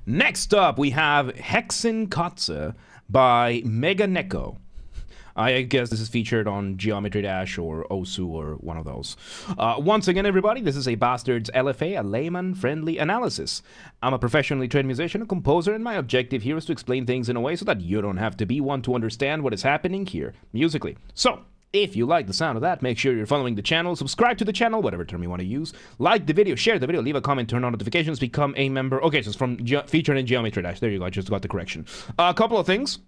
Next up, we have Hexenkatze by meganeko. I guess this is featured on Geometry Dash or Osu or one of those. Once again, everybody, this is a Basterd's LFA, a Layman-Friendly analysis. I'm a professionally trained musician, a composer, and my objective here is to explain things in a way so that you don't have to be one to understand what is happening here, musically. So, if you like the sound of that, make sure you're following the channel, subscribe to the channel, whatever term you want to use, like the video, share the video, leave a comment, turn on notifications, become a member. Okay, so it's from featured in Geometry Dash. There you go, I just got the correction. A couple of things.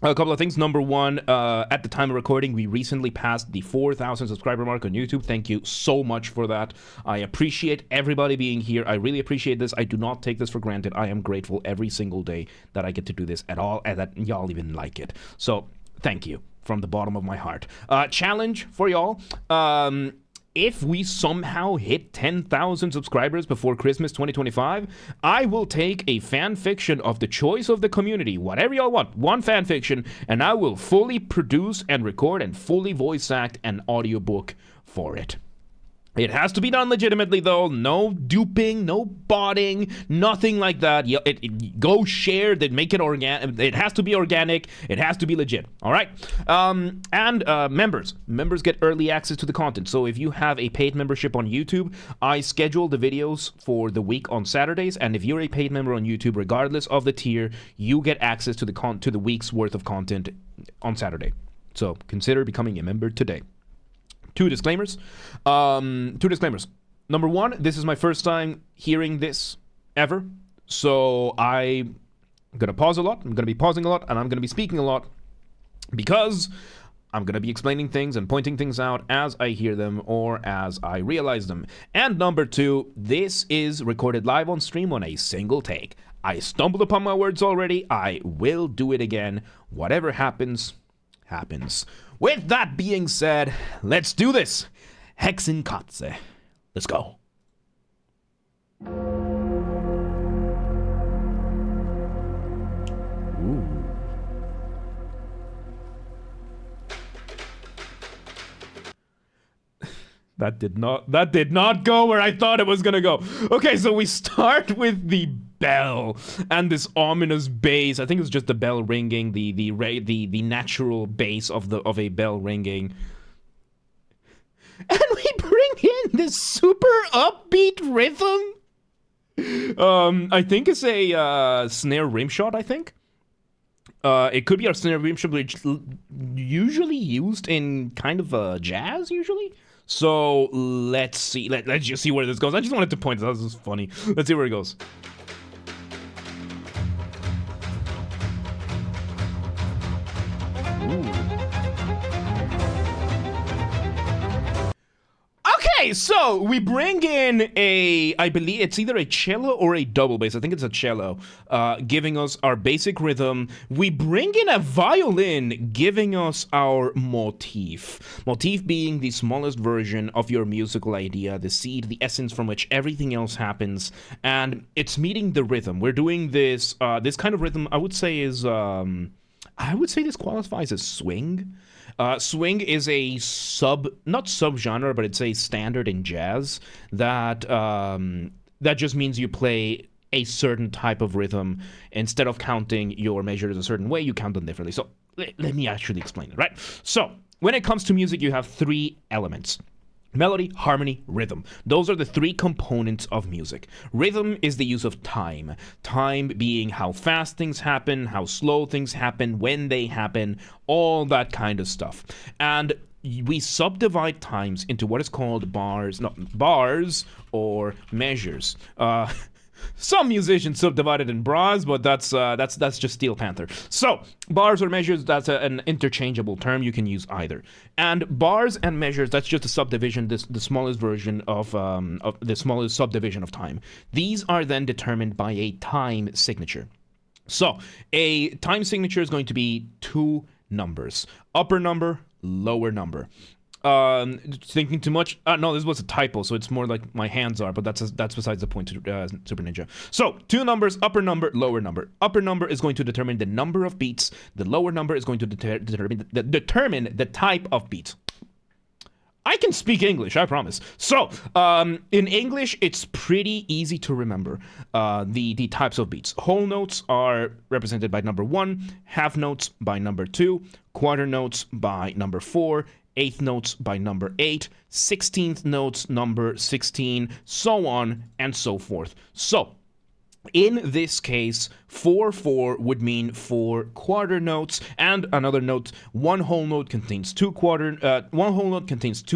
Number one, at the time of recording, we recently passed the 4,000 subscriber mark on YouTube. Thank you so much for that. I appreciate everybody being here. I really appreciate this. I do not take this for granted. I am grateful every single day that I get to do this at all and that y'all even like it. So, thank you from the bottom of my heart. Challenge for y'all. If we somehow hit 10,000 subscribers before Christmas 2025, I will take a fan fiction of the choice of the community, whatever y'all want, one fan fiction, and I will fully produce and record and fully voice act an audiobook for it. It has to be done legitimately, though. No duping, no botting, nothing like that. Go share, then make it organic. It has to be organic. It has to be legit. All right? Members. Members get early access to the content. So if you have a paid membership on YouTube, I schedule the videos for the week on Saturdays. And if you're a paid member on YouTube, regardless of the tier, you get access to the week's worth of content on Saturday. So consider becoming a member today. Two disclaimers. Number one, this is my first time hearing this ever. So I'm going to pause a lot. I'm going to be pausing a lot. And I'm going to be speaking a lot. Because I'm going to be explaining things and pointing things out as I hear them or as I realize them. And number two, this is recorded live on stream on a single take. I stumbled upon my words already. I will do it again. Whatever happens, happens. With that being said, let's do this. Hexenkatze. Let's go. Ooh. That did not go where I thought it was gonna go. Okay, so we start with the bell and this ominous bass. I think it's just the bell ringing, the natural bass of a bell ringing. And we bring in this super upbeat rhythm. I think it's a snare rim shot, I think. It could be our snare rim shot, which is usually used in kind of jazz, usually. So let's see. Let's just see where this goes. I just wanted to point this out. This is funny. Let's see where it goes. Ooh. Okay, so we bring in I believe it's either a cello or a double bass. I think it's a cello, giving us our basic rhythm. We bring in a violin, giving us our motif. Motif being the smallest version of your musical idea, the seed, the essence from which everything else happens, and it's meeting the rhythm. We're doing this kind of rhythm. I would say this qualifies as swing. Swing is a not subgenre, but it's a standard in jazz that just means you play a certain type of rhythm. Instead of counting your measures a certain way, you count them differently. So let me actually explain it, right? So when it comes to music, you have three elements. Melody, harmony, rhythm. Those are the three components of music. Rhythm is the use of time. Time being how fast things happen, how slow things happen, when they happen, all that kind of stuff. And we subdivide times into what is called bars or measures. Some musicians subdivide it in bras, but that's just Steel Panther. So bars or measures, that's an interchangeable term. You can use either. And bars and measures, that's just a subdivision, the smallest version of the smallest subdivision of time. These are then determined by a time signature. So a time signature is going to be two numbers: upper number, lower number. Thinking too much? No, this was a typo, so it's more like my hands are, but that's besides the point, Super Ninja. So, two numbers, upper number, lower number. Upper number is going to determine the number of beats. The lower number is going to determine the type of beats. I can speak English, I promise. So, in English, it's pretty easy to remember the types of beats. Whole notes are represented by number 1, half notes by number 2, quarter notes by number 4, eighth notes by number 8, 16th notes number 16, so on and so forth. So, in this case, 4/4 would mean 4 quarter notes, and another note: one whole note contains two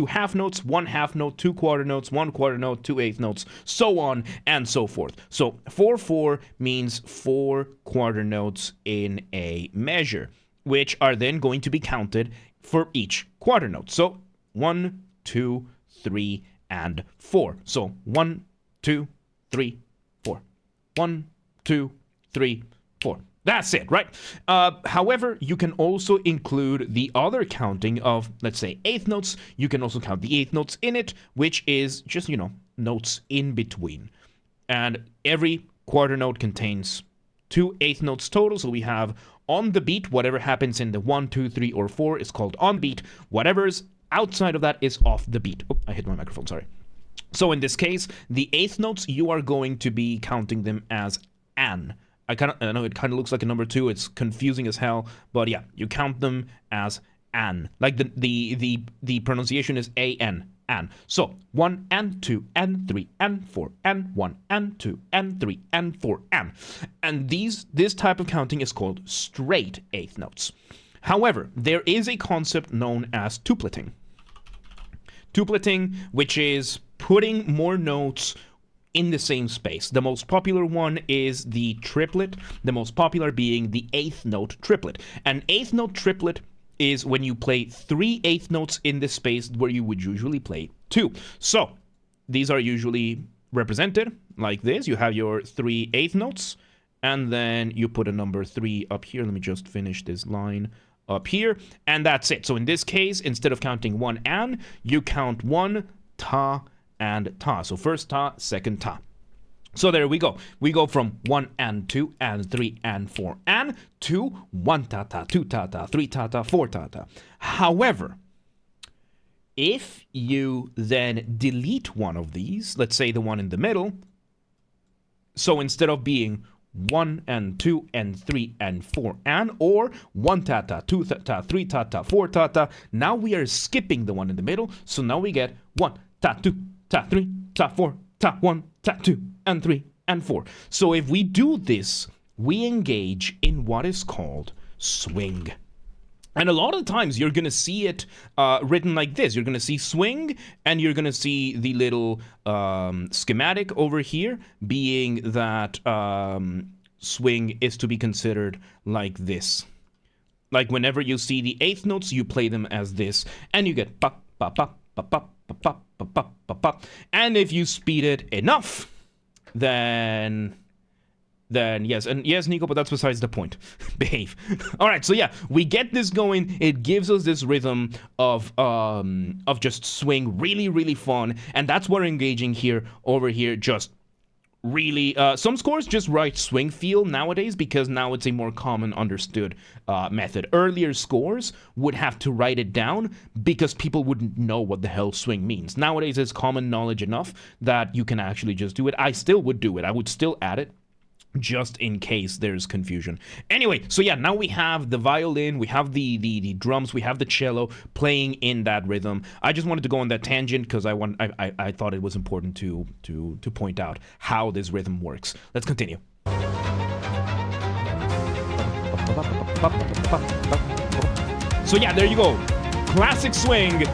half notes, one half note, 2 quarter notes, 1 quarter note, 2 eighth notes, so on and so forth. So 4/4 means 4 quarter notes in a measure, which are then going to be counted for each quarter note. So 1, 2, 3, and 4. So 1, 2, 3, 4. 1, 2, 3, 4. That's it, right? However, you can also include the other counting of, let's say, eighth notes. You can also count the eighth notes in it, which is just, notes in between. And every quarter note contains 2 eighth notes total. So we have on the beat, whatever happens in the 1, 2, 3, or 4 is called on beat. Whatever's outside of that is off the beat. Oh, I hit my microphone, sorry. So in this case, the eighth notes, you are going to be counting them as an. I know it kind of looks like a number 2. It's confusing as hell, but yeah, you count them as an. Like the pronunciation is an. So 1 and 2 and 3 and 4 and 1 and 2 and 3 and 4 and. And this type of counting is called straight eighth notes. However, there is a concept known as tupleting. Tupleting, which is putting more notes in the same space. The most popular one is the triplet, the most popular being the eighth note triplet. An eighth note triplet is when you play 3 eighth notes in this space where you would usually play 2. So these are usually represented like this. You have your 3 eighth notes, and then you put a number 3 up here. Let me just finish this line up here, and that's it. So in this case, instead of counting 1 and, you count 1 ta and ta. So first ta, second ta. So there we go. We go from 1 and 2 and 3 and 4 and to 1 ta ta, 2 ta ta, 3 ta ta, 4 ta ta. However, if you then delete one of these, let's say the one in the middle, so instead of being 1 and 2 and 3 and 4 and, or 1 ta ta, 2 ta ta, 3 ta ta, 4 ta ta, now we are skipping the one in the middle, so now we get 1 ta 2 ta 3 ta 4 ta 1 ta 2 and 3 and 4. So if we do this, we engage in what is called swing. And a lot of times you're going to see it written like this. You're going to see swing, and you're going to see the little schematic over here being that swing is to be considered like this. Like whenever you see the eighth notes, you play them as this, and you get pa pa pa pa pa pa pa pa pa pa pa. And if you speed it enough, then yes, and yes, Nico, but that's besides the point. Behave. All right, so yeah, we get this going. It gives us this rhythm of just swing, really, really fun, and that's what we're engaging here. Over here, just really, some scores just write swing feel nowadays because now it's a more common understood method. Earlier scores would have to write it down because people wouldn't know what the hell swing means. Nowadays, it's common knowledge enough that you can actually just do it. I still would do it. I would still add it, just in case there's confusion. Anyway, so yeah, now we have the violin, we have the drums, we have the cello playing in that rhythm. I just wanted to go on that tangent because I thought it was important to point out how this rhythm works. Let's continue. So yeah, there you go. Classic swing.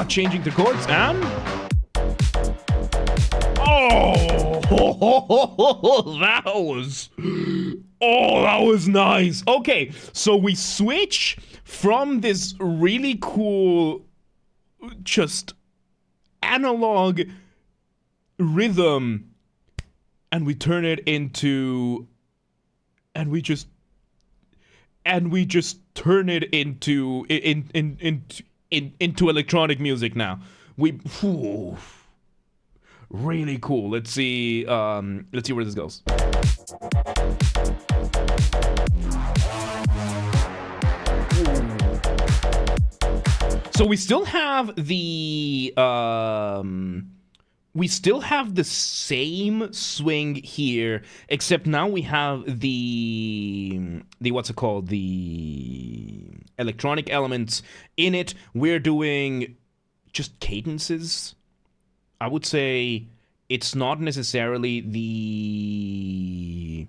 Changing the chords and that was nice. Okay, so we switch from this really cool, just analog rhythm, and we turn it into, and we just turn it into electronic music now. Really cool. Let's see where this goes. So we still have the same swing here, except now we have the what's it called, the electronic elements in it. We're doing just cadences. I would say it's not necessarily the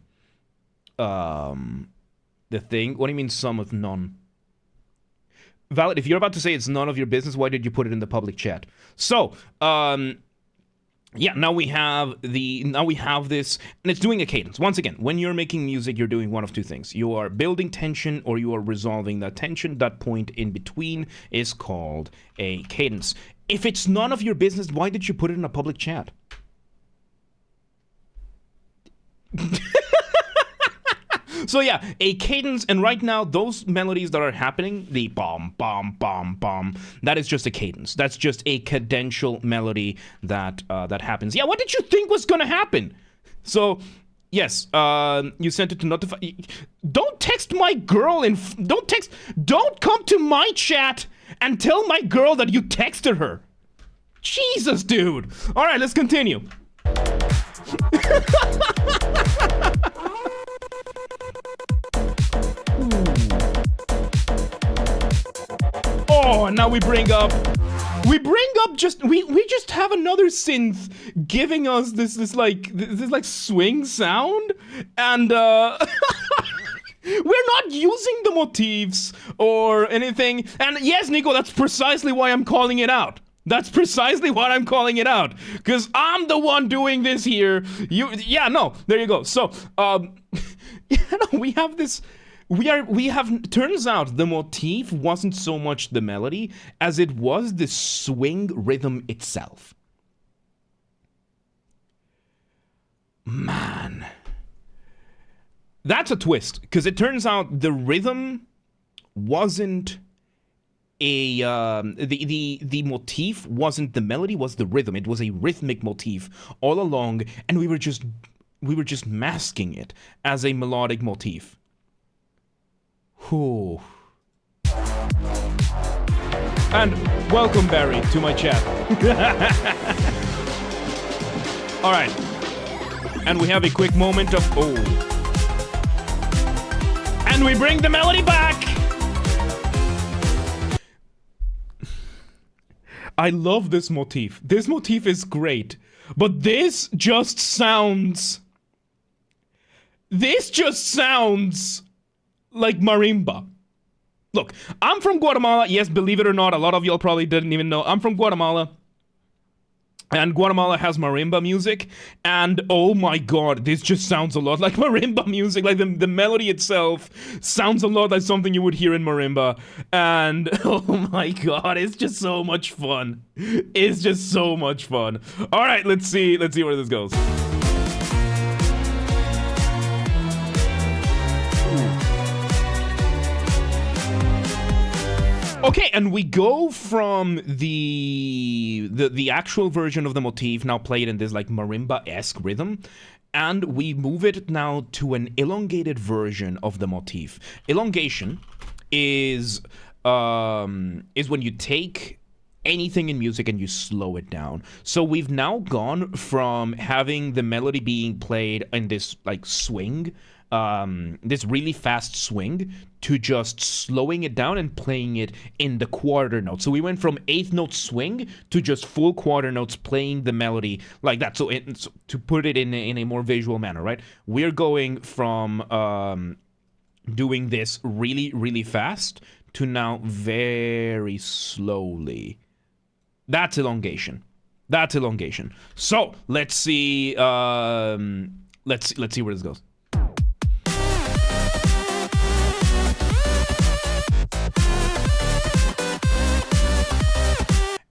thing. What do you mean sum of none? Valid, if you're about to say it's none of your business, why did you put it in the public chat? So, yeah, now we have this, and it's doing a cadence. Once again, when you're making music, you're doing one of two things. You are building tension, or you are resolving that tension. That point in between is called a cadence. If it's none of your business, why did you put it in a public chat? So yeah, a cadence, and right now those melodies that are happening, the bom, bom, bom, bom, that is just a cadence. That's just a cadential melody that that happens. Yeah, what did you think was gonna happen? So, yes, you sent it to notify. Don't text my girl don't come to my chat and tell my girl that you texted her. Jesus, dude. All right, let's continue. Oh, and now we bring up just we just have another synth giving us this like swing sound, and we're not using the motifs or anything. And yes, Nico, that's precisely why I'm calling it out. That's precisely what I'm calling it out, because I'm the one doing this here. There you go. So, we have this. Turns out the motif wasn't so much the melody as it was the swing rhythm itself. Man. That's a twist, because it turns out the rhythm wasn't the motif wasn't the melody, was the rhythm. It was a rhythmic motif all along, and we were just masking it as a melodic motif. Whew. And welcome, Barry, to my chat. All right. And we have a quick moment of and we bring the melody back. I love this motif. This motif is great, but this just sounds like marimba. Look, I'm from Guatemala. Yes, believe it or not, a lot of y'all probably didn't even know. I'm from Guatemala. And Guatemala has marimba music. And oh my god, this just sounds a lot like marimba music. Like the melody itself sounds a lot like something you would hear in marimba. And oh my god, it's just so much fun. It's just so much fun. All right, let's see where this goes. Okay, and we go from the actual version of the motif, now played in this like marimba-esque rhythm, and we move it now to an elongated version of the motif. Elongation is when you take anything in music and you slow it down. So we've now gone from having the melody being played in this like swing, this really fast swing, to just slowing it down and playing it in the quarter note. So we went from eighth note swing to just full quarter notes playing the melody like that. So to put it in a more visual manner, right? We're going from doing this really, really fast to now very slowly. That's elongation. That's elongation. So let's see. Let's see where this goes.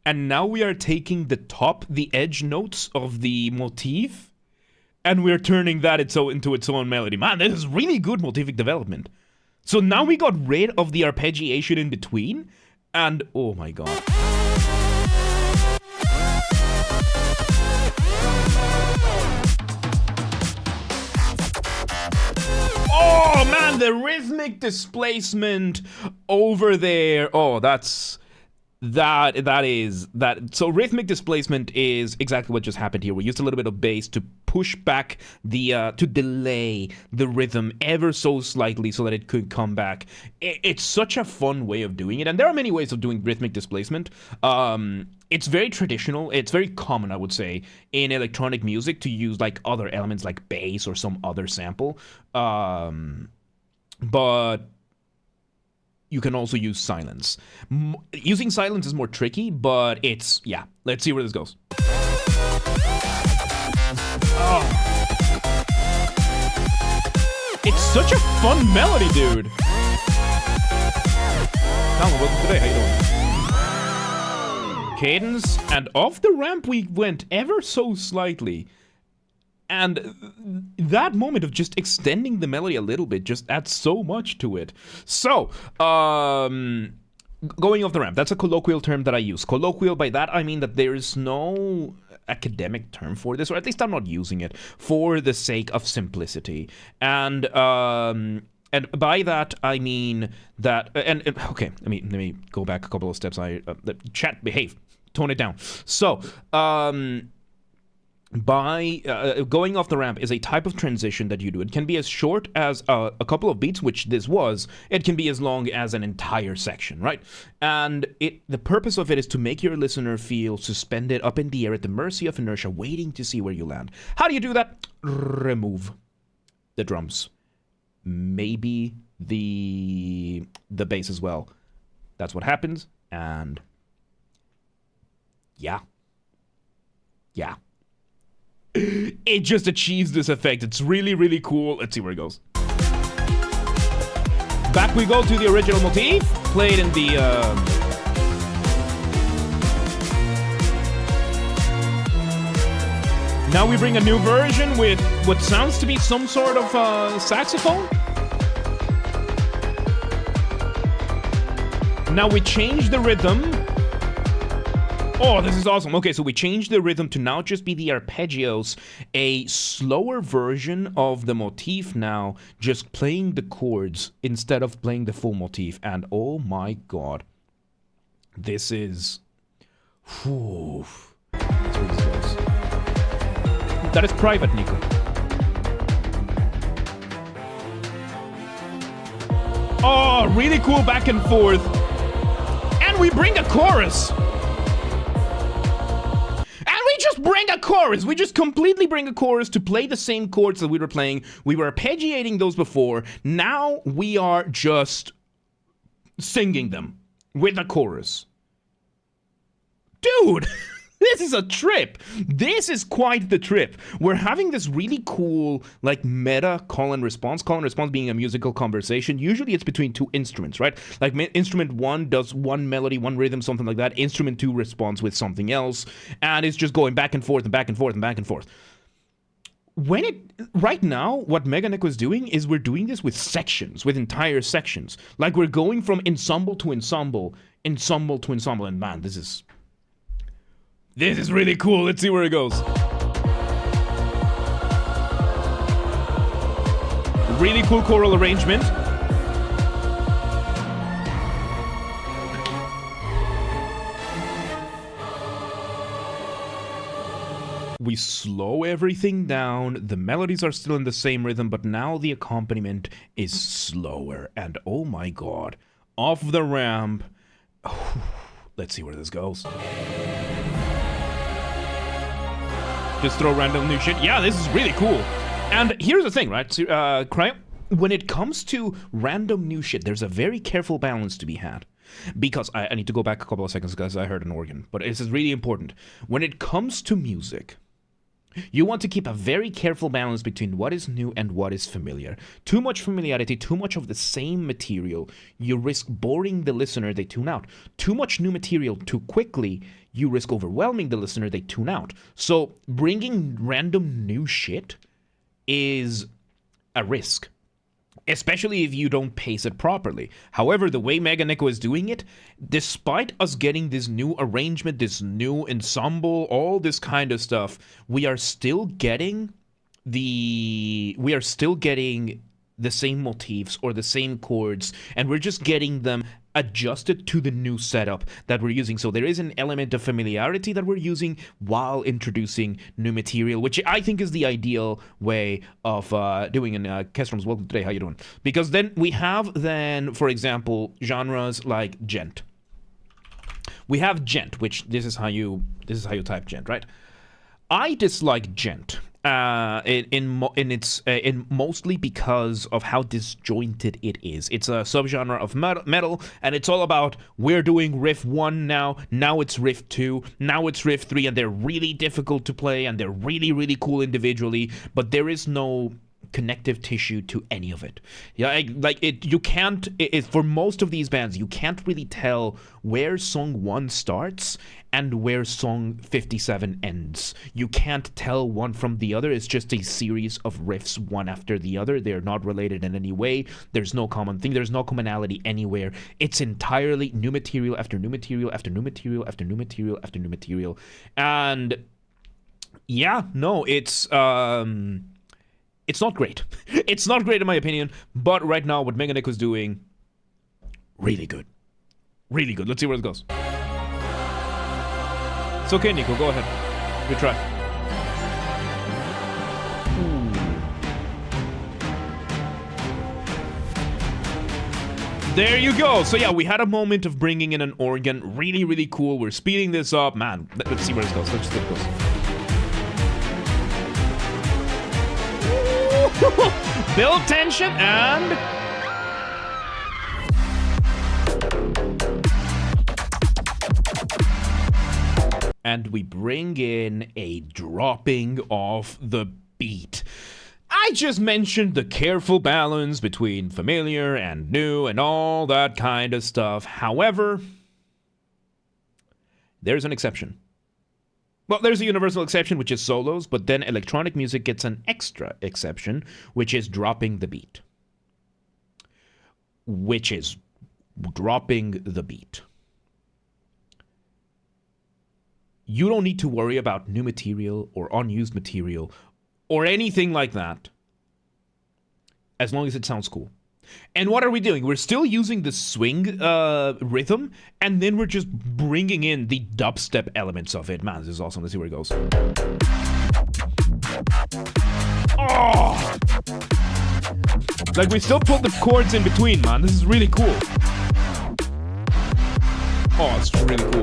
And now we are taking the edge notes of the motif, and we're turning that into its own melody. Man, this is really good motivic development. So now we got rid of the arpeggiation in between, and oh my god. Oh man, the rhythmic displacement over there. Oh, that's So rhythmic displacement is exactly what just happened here. We used a little bit of bass to push back to delay the rhythm ever so slightly so that it could come back. It's such a fun way of doing it, and there are many ways of doing rhythmic displacement. It's very traditional. It's very common, I would say, in electronic music to use like other elements like bass or some other sample. But you can also use silence. Using silence is more tricky, but it's, yeah. Let's see where this goes. Oh. It's such a fun melody, dude. Calma, welcome today. How you doing? Cadence, and off the ramp we went ever so slightly. And that moment of just extending the melody a little bit just adds so much to it. So, going off the ramp, that's a colloquial term that I use. Colloquial, by that I mean that there is no academic term for this, or at least I'm not using it, for the sake of simplicity. And by that I mean that, okay, let me go back a couple of steps. Chat, behave, tone it down. So, by going off the ramp is a type of transition that you do. It can be as short as a couple of beats, which this was. It can be as long as an entire section, right? And the purpose of it is to make your listener feel suspended up in the air at the mercy of inertia, waiting to see where you land. How do you do that? Remove the drums. Maybe the bass as well. That's what happens, and yeah. It just achieves this effect. It's really, really cool. Let's see where it goes. Back we go to the original motif, played in the... Now we bring a new version with what sounds to be some sort of saxophone. Now we change the rhythm. Oh, this is awesome. Okay, so we changed the rhythm to now just be the arpeggios, a slower version of the motif now, just playing the chords instead of playing the full motif. And oh my god, this is... Whew. That's really close. That is private, Nico. Oh, really cool back and forth. And we bring a chorus. Bring a chorus. We just completely bring a chorus to play the same chords that we were playing. We were arpeggiating those before. Now we are just singing them with a chorus. Dude, this is a trip. This is quite the trip. We're having this really cool, like, meta call and response. Call and response being a musical conversation. Usually it's between two instruments, right? Like, instrument one does one melody, one rhythm, something like that. Instrument two responds with something else. And it's just going back and forth and back and forth and back and forth. Right now, what meganeko is doing is we're doing this with sections, with entire sections. Like, we're going from ensemble to ensemble, ensemble to ensemble. And man, this is really cool. Let's see where it goes. Really cool choral arrangement. We slow everything down. The melodies are still in the same rhythm, but now the accompaniment is slower. And oh my god, off the ramp. Let's see where this goes. Just throw random new shit. Yeah, this is really cool. And here's the thing, right? When it comes to random new shit, there's a very careful balance to be had. Because I need to go back a couple of seconds because I heard an organ. But this is really important. When it comes to music, you want to keep a very careful balance between what is new and what is familiar. Too much familiarity, too much of the same material, you risk boring the listener, they tune out. Too much new material too quickly, you risk overwhelming the listener, they tune out. So bringing random new shit is a risk, especially if you don't pace it properly. However, the way meganeko is doing it, despite us getting this new arrangement, this new ensemble, all this kind of stuff, we are still getting the same motifs or the same chords, and we're just getting them adjusted to the new setup that we're using. So there is an element of familiarity that we're using while introducing new material, which I think is the ideal way of doing in Kestrom's welcome today. How you doing? Because then we have for example, genres like gent. We have gent, which this is how you type gent, right? I dislike gent. In mostly because of how disjointed it is. It's a subgenre of metal, and it's all about we're doing riff 1 now it's riff 2, now it's riff 3, and they're really difficult to play, and they're really, really cool individually, but there is no connective tissue to any of it. Yeah, you can't, for most of these bands, you can't really tell where song 1 starts and where song 57 ends. You can't tell one from the other. It's just a series of riffs, one after the other. They're not related in any way. There's no common thing. There's no commonality anywhere. It's entirely new material after new material after new material after new material after new material. And yeah, no, it's not great. It's not great in my opinion, but right now what meganeko is doing, really good. Really good. Let's see where it goes. It's okay, Nico, go ahead. Good try. Ooh. There you go. So yeah, we had a moment of bringing in an organ. Really, really cool. We're speeding this up. Man, let's see where it goes. Let's see where it goes. Build tension and... and we bring in a dropping of the beat. I just mentioned the careful balance between familiar and new and all that kind of stuff. However, there's an exception. Well, there's a universal exception, which is solos, but then electronic music gets an extra exception, which is dropping the beat. Which is dropping the beat. You don't need to worry about new material or unused material or anything like that, as long as it sounds cool. And what are we doing? We're still using the swing rhythm, and then we're just bringing in the dubstep elements of it. Man, this is awesome. Let's see where it goes. Oh! Like, we still put the chords in between, man. This is really cool. Oh, it's really cool.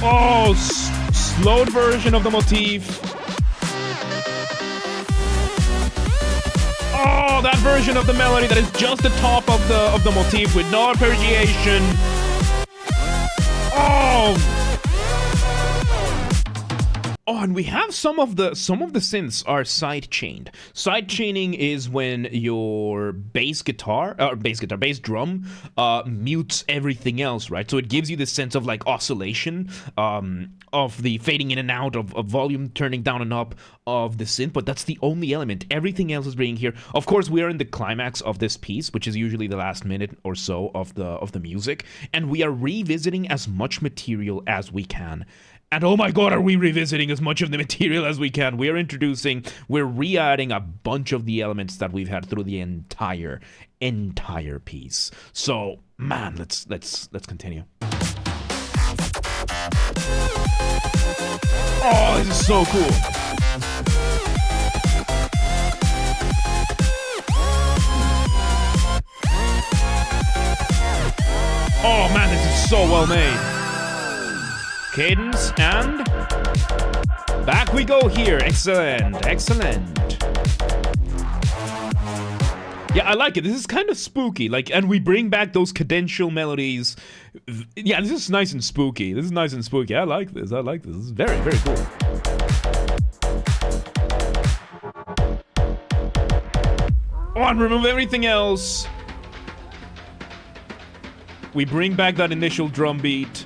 Oh, slowed version of the motif. Oh, that version of the melody that is just the top of the motif with no arpeggiation. Oh, and we have some of the synths are side chained. Side chaining is when your bass drum mutes everything else, right? So it gives you this sense of like oscillation, of the fading in and out of volume turning down and up of the synth, but that's the only element. Everything else is being here. Of course, we are in the climax of this piece, which is usually the last minute or so of the music, and we are revisiting as much material as we can. And oh my god, are we revisiting as much of the material as we can. We're re-adding a bunch of the elements that we've had through the entire piece. So, man, let's continue. Oh, this is so cool. Oh man, this is so well made. Cadence, and back we go here. Excellent, excellent. Yeah, I like it. This is kind of spooky. And we bring back those cadential melodies. Yeah, this is nice and spooky. I like this. This is very, very cool. Oh, and remove everything else. We bring back that initial drum beat.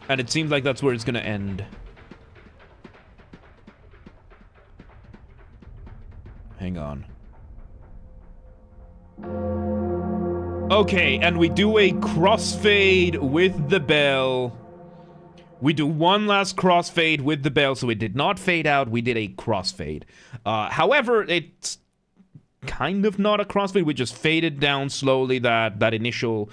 And it seems like that's where it's gonna end. Hang on. Okay, and we do a crossfade with the bell. We do one last crossfade with the bell, so it did not fade out. We did a crossfade. However, it's kind of not a crossfade. We just faded down slowly that initial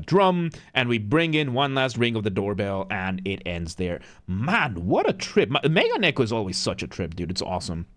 drum, and we bring in one last ring of the doorbell, and it ends there. Man, what a trip. meganeko is always such a trip, dude. It's awesome.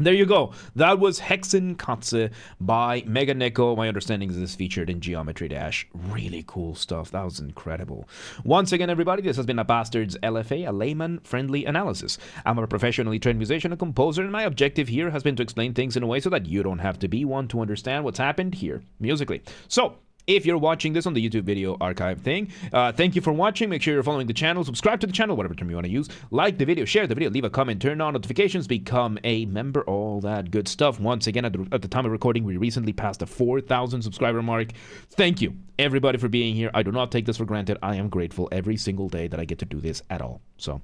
There you go. That was Hexenkatze by meganeko. My understanding is this featured in Geometry Dash. Really cool stuff. That was incredible. Once again, everybody, this has been a Basterd's LFA, a layman-friendly analysis. I'm a professionally trained musician and composer, and my objective here has been to explain things in a way so that you don't have to be one to understand what's happened here musically. So, if you're watching this on the YouTube video archive thing, thank you for watching. Make sure you're following the channel, subscribe to the channel, whatever term you want to use. Like the video, share the video, leave a comment, turn on notifications, become a member, all that good stuff. Once again, at the time of recording, we recently passed the 4,000 subscriber mark. Thank you, everybody, for being here. I do not take this for granted. I am grateful every single day that I get to do this at all. So,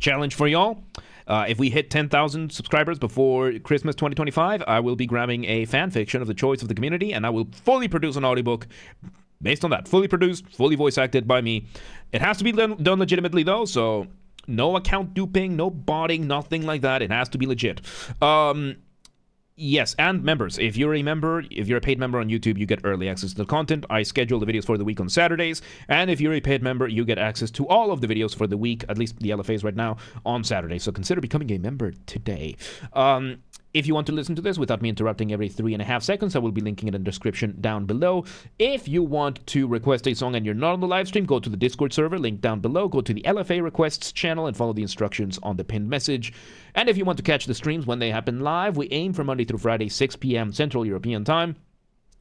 challenge for y'all. If we hit 10,000 subscribers before Christmas 2025, I will be grabbing a fan fiction of the choice of the community, and I will fully produce an audiobook based on that. Fully produced, fully voice acted by me. It has to be done legitimately, though, so no account duping, no botting, nothing like that. It has to be legit. Yes, and members. If you're a member, if you're a paid member on YouTube, you get early access to the content. I schedule the videos for the week on Saturdays, and if you're a paid member, you get access to all of the videos for the week, at least the LFAs right now, on Saturday. So consider becoming a member today. If you want to listen to this without me interrupting every 3.5 seconds, I will be linking it in the description down below. If you want to request a song and you're not on the live stream, go to the Discord server, link down below. Go to the LFA requests channel and follow the instructions on the pinned message. And if you want to catch the streams when they happen live, we aim for Monday through Friday, 6 p.m. Central European Time.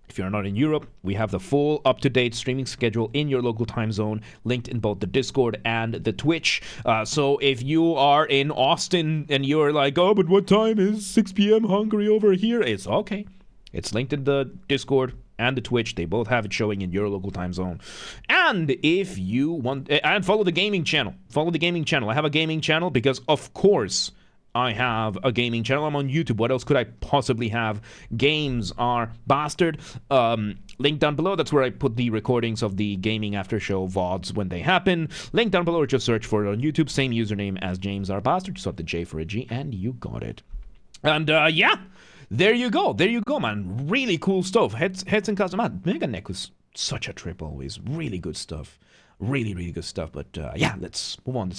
If you're not in Europe, we have the full up-to-date streaming schedule in your local time zone, linked in both the Discord and the Twitch. So if you are in Austin and you're like, oh, but what time is 6 p.m. Hungary over here? It's okay. It's linked in the Discord and the Twitch. They both have it showing in your local time zone. And if you want, and follow the gaming channel. Follow the gaming channel. I have a gaming channel because, of course, I have a gaming channel. I'm on YouTube. What else could I possibly have? Games are Basterd. Link down below. That's where I put the recordings of the gaming after show VODs when they happen. Link down below, or just search for it on YouTube. Same username as James R. Basterd. Just swap the J for a G, and you got it. And yeah, there you go. There you go, man. Really cool stuff. Hexenkatze, man. meganeko was such a trip always. Really good stuff. Really, really good stuff. But yeah, let's move on.